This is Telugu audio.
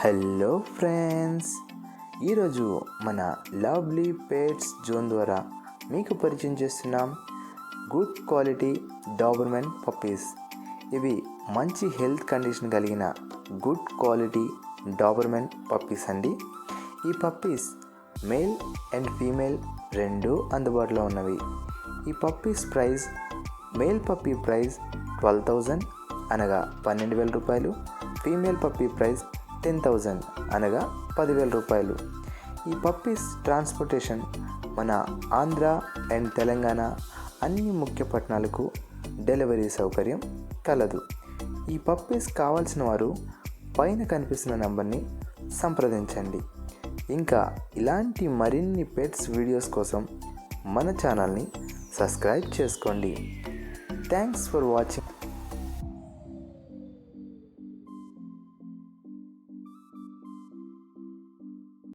హలో ఫ్రెండ్స్, ఈరోజు మన లవ్లీ పెట్స్ జోన్ ద్వారా మీకు పరిచయం చేస్తున్నాం గుడ్ క్వాలిటీ డాబర్మెన్ పప్పీస్. ఇవి మంచి హెల్త్ కండిషన్ కలిగిన గుడ్ క్వాలిటీ డాబర్మెన్ పప్పీస్ అండి. ఈ పప్పీస్ మేల్ అండ్ ఫీమేల్ రెండు అందుబాటులో ఉన్నవి. ఈ puppies price male puppy price 12,000 అనగా 12,000 రూపాయలు, ఫీమేల్ పప్పీ ప్రైస్ 10,000 అనగా 10,000 రూపాయలు. ఈ పప్పీస్ ట్రాన్స్పోర్టేషన్ మన ఆంధ్ర అండ్ తెలంగాణ అన్ని ముఖ్య పట్టణాలకు డెలివరీ సౌకర్యం కలదు. ఈ పప్పీస్ కావాల్సిన వారు పైన కనిపిస్తున్న నంబర్ని సంప్రదించండి. ఇంకా ఇలాంటి మరిన్ని పెట్స్ వీడియోస్ కోసం మన ఛానల్ని సబ్స్క్రైబ్ చేసుకోండి. Thanks for watching.